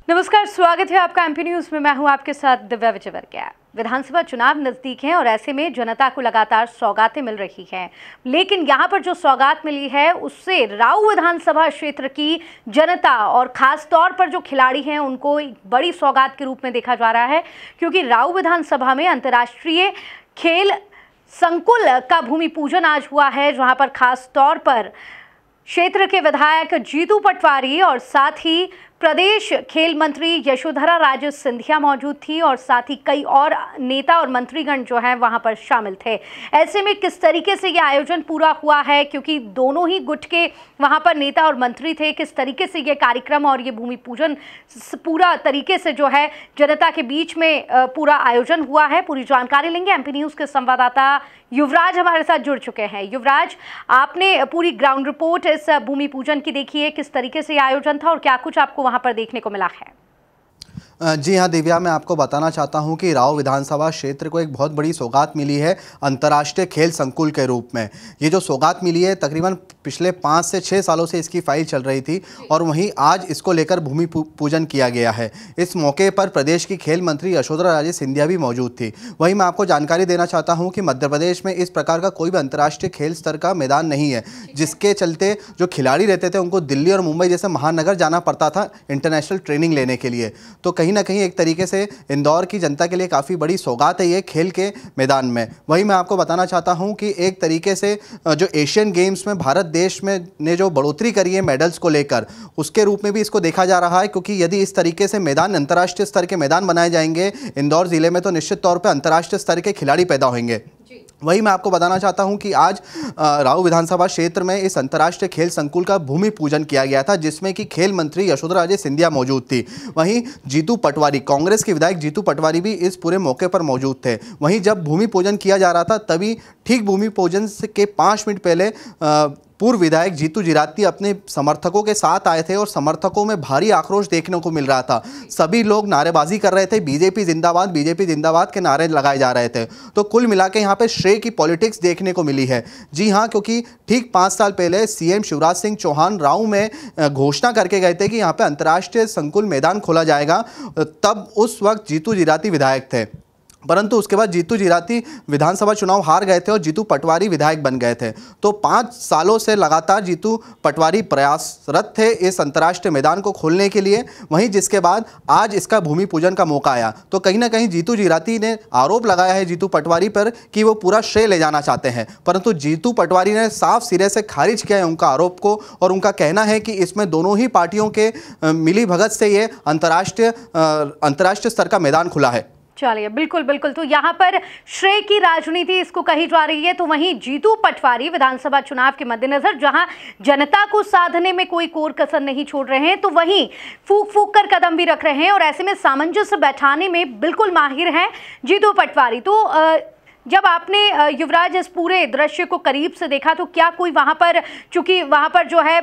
नमस्कार, स्वागत है आपका एमपी न्यूज में। मैं हूं आपके साथ दिव्या विजयवर्गीय। विधानसभा चुनाव नजदीक हैं और ऐसे में जनता को लगातार सौगातें मिल रही हैं, लेकिन यहां पर जो सौगात मिली है उससे राऊ विधानसभा क्षेत्र की जनता और खास तौर पर जो खिलाड़ी हैं उनको एक बड़ी सौगात के रूप में देखा जा रहा है, क्योंकि राऊ विधानसभा में अंतर्राष्ट्रीय खेल संकुल का भूमि पूजन आज हुआ है, जहां पर खास तौर पर क्षेत्र के विधायक जीतू पटवारी और साथ ही प्रदेश खेल मंत्री यशोधरा राजे सिंधिया मौजूद थी और साथ ही कई और नेता और मंत्रीगण जो हैं वहां पर शामिल थे। ऐसे में किस तरीके से ये आयोजन पूरा हुआ है, क्योंकि दोनों ही गुट के वहां पर नेता और मंत्री थे, किस तरीके से ये कार्यक्रम और ये भूमि पूजन पूरा तरीके से जो है जनता के बीच में पूरा आयोजन हुआ है, पूरी जानकारी लेंगे। एमपी न्यूज़ के संवाददाता युवराज हमारे साथ जुड़ चुके हैं। युवराज, आपने पूरी ग्राउंड रिपोर्ट इस भूमि पूजन की देखी है, किस तरीके से आयोजन था और क्या कुछ आपको वहां पर देखने को मिला है? जी हाँ दिव्या, मैं आपको बताना चाहता हूँ कि राऊ विधानसभा क्षेत्र को एक बहुत बड़ी सौगात मिली है अंतर्राष्ट्रीय खेल संकुल के रूप में। ये जो सौगात मिली है तकरीबन पिछले 5 से 6 सालों से इसकी फाइल चल रही थी और वहीं आज इसको लेकर भूमि पूजन किया गया है। इस मौके पर प्रदेश की खेल मंत्री यशोधरा राजे सिंधिया भी मौजूद थी। वहीं मैं आपको जानकारी देना चाहता हूँ कि मध्य प्रदेश में इस प्रकार का कोई भी अंतर्राष्ट्रीय खेल स्तर का मैदान नहीं है, जिसके चलते जो खिलाड़ी रहते थे उनको दिल्ली और मुंबई जैसे महानगर जाना पड़ता था इंटरनेशनल ट्रेनिंग लेने के लिए। तो कहीं ना कहीं एक तरीके से इंदौर की जनता के लिए काफ़ी बड़ी सौगात है ये खेल के मैदान में। वहीं मैं आपको बताना चाहता हूं कि एक तरीके से जो एशियन गेम्स में भारत देश में ने जो बढ़ोतरी करी है मेडल्स को लेकर, उसके रूप में भी इसको देखा जा रहा है, क्योंकि यदि इस तरीके से मैदान अंतर्राष्ट्रीय स्तर के मैदान बनाए जाएंगे इंदौर ज़िले में तो निश्चित तौर पर अंतर्राष्ट्रीय स्तर के खिलाड़ी पैदा होंगे। वही मैं आपको बताना चाहता हूं कि आज राऊ विधानसभा क्षेत्र में इस अंतर्राष्ट्रीय खेल संकुल का भूमि पूजन किया गया था, जिसमें कि खेल मंत्री यशोधरा राजे सिंधिया मौजूद थी। वहीं जीतू पटवारी, कांग्रेस के विधायक जीतू पटवारी भी इस पूरे मौके पर मौजूद थे। वहीं जब भूमि पूजन किया जा रहा था तभी ठीक भूमि पूजन के 5 मिनट पहले पूर्व विधायक जीतू जिराती अपने समर्थकों के साथ आए थे और समर्थकों में भारी आक्रोश देखने को मिल रहा था। सभी लोग नारेबाजी कर रहे थे, बीजेपी जिंदाबाद के नारे लगाए जा रहे थे। तो कुल मिला के यहाँ पे श्रेय की पॉलिटिक्स देखने को मिली है। जी हाँ, क्योंकि ठीक 5 साल पहले सीएम शिवराज सिंह चौहान राऊ में घोषणा करके गए थे कि यहाँ पे अंतर्राष्ट्रीय संकुल मैदान खोला जाएगा, तब उस वक्त जीतू जिराती विधायक थे। परंतु उसके बाद जीतू जिराती विधानसभा चुनाव हार गए थे और जीतू पटवारी विधायक बन गए थे। तो 5 सालों से लगातार जीतू पटवारी प्रयासरत थे इस अंतर्राष्ट्रीय मैदान को खोलने के लिए। वहीं जिसके बाद आज इसका भूमि पूजन का मौका आया तो कहीं ना कहीं जीतू जिराती ने आरोप लगाया है जीतू पटवारी पर कि वो पूरा श्रेय ले जाना चाहते हैं, परंतु जीतू पटवारी ने साफ सिरे से खारिज किया है उनका आरोप को और उनका कहना है कि इसमें दोनों ही पार्टियों के मिली भगत से ये अंतर्राष्ट्रीय स्तर का मैदान खुला है। चलिए, बिल्कुल बिल्कुल। तो यहाँ पर श्रेय की राजनीति इसको कही जा रही है, तो वहीं जीतू पटवारी विधानसभा चुनाव के मद्देनजर जहां जनता को साधने में कोई कोर कसर नहीं छोड़ रहे हैं, तो वहीं फूक फूक कर कदम भी रख रहे हैं और ऐसे में सामंजस्य बैठाने में बिल्कुल माहिर हैं जीतू पटवारी। तो जब आपने युवराज इस पूरे दृश्य को करीब से देखा तो क्या कोई वहाँ पर, चूंकि वहाँ पर जो है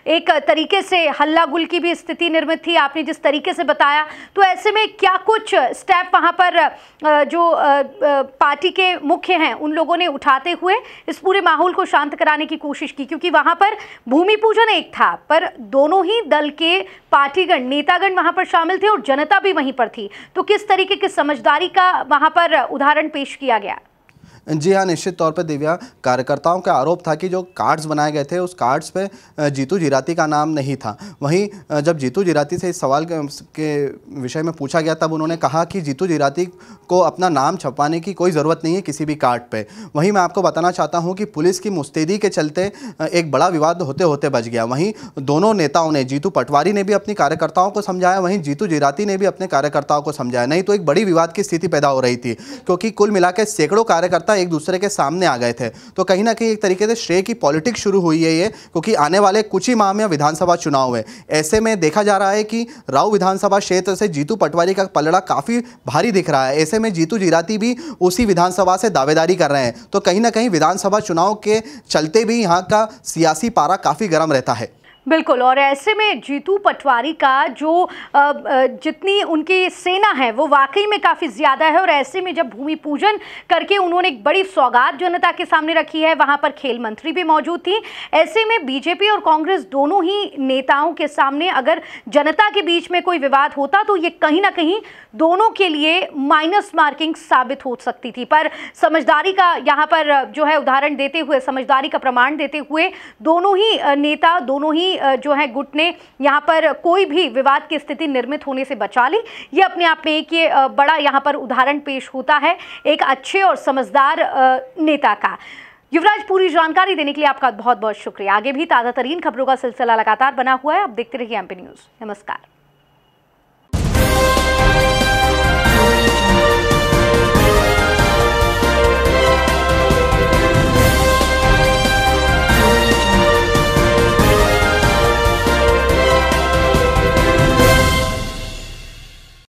एक तरीके से हल्ला गुल की भी स्थिति निर्मित थी, आपने जिस तरीके से बताया, तो ऐसे में क्या कुछ स्टेप वहाँ पर जो पार्टी के मुख्य हैं उन लोगों ने उठाते हुए इस पूरे माहौल को शांत कराने की कोशिश की? क्योंकि वहाँ पर भूमि पूजन एक था, पर दोनों ही दल के पार्टीगण, नेतागण वहाँ पर शामिल थे और जनता भी वहीं पर थी। तो किस तरीके की समझदारी का वहाँ पर उदाहरण पेश किया गया? जी हाँ, निश्चित तौर पर दिव्या, कार्यकर्ताओं का आरोप था कि जो कार्ड्स बनाए गए थे उस कार्ड्स पे जीतू जिराती का नाम नहीं था। वहीं जब जीतू जिराती से इस सवाल के विषय में पूछा गया तब उन्होंने कहा कि जीतू जिराती को अपना नाम छपवाने की कोई ज़रूरत नहीं है किसी भी कार्ड पे। वहीं मैं आपको बताना चाहता हूँ कि पुलिस की मुस्तैदी के चलते एक बड़ा विवाद होते होते बच गया। वहीं दोनों नेताओं ने, जीतू पटवारी ने भी अपनी कार्यकर्ताओं को समझाया, वहीं जीतू जिराती ने भी अपने कार्यकर्ताओं को समझाया, नहीं तो एक बड़ी विवाद की स्थिति पैदा हो रही थी, क्योंकि कुल मिला के सैकड़ों कार्यकर्ता एक दूसरे के सामने आ गए थे। तो कहीं ना कहीं एक तरीके से श्रेय की पॉलिटिक्स शुरू हुई है ये, क्योंकि आने वाले कुछ ही माह में विधानसभा चुनाव है। ऐसे में देखा जा रहा है कि राऊ विधानसभा क्षेत्र से जीतू पटवारी का पलड़ा काफ़ी भारी दिख रहा है। ऐसे में जीतू जिराती भी उसी विधानसभा से दावेदारी कर रहे हैं, तो कहीं ना कहीं विधानसभा चुनाव के चलते भी यहाँ का सियासी पारा काफ़ी गर्म रहता है। बिल्कुल, और ऐसे में जीतू पटवारी का जो जितनी उनकी सेना है वो वाकई में काफ़ी ज़्यादा है, और ऐसे में जब भूमि पूजन करके उन्होंने एक बड़ी सौगात जनता के सामने रखी है, वहां पर खेल मंत्री भी मौजूद थी। ऐसे में बीजेपी और कांग्रेस दोनों ही नेताओं के सामने अगर जनता के बीच में कोई विवाद होता तो ये कहीं ना कहीं दोनों के लिए माइनस मार्किंग साबित हो सकती थी। पर समझदारी का यहाँ पर जो है उदाहरण देते हुए, समझदारी का प्रमाण देते हुए दोनों ही नेता, दोनों ही जो है गुट ने यहाँ पर कोई भी विवाद की स्थिति निर्मित होने से बचा ली। ये अपने आप में एक ये बड़ा यहाँ पर उदाहरण पेश होता है एक अच्छे और समझदार नेता का। युवराज, पूरी जानकारी देने के लिए आपका बहुत बहुत शुक्रिया। आगे भी ताज़ा तरीन खबरों का सिलसिला लगातार बना हुआ है, आप देखते रहिए एमपी न्यूज़। नमस्कार।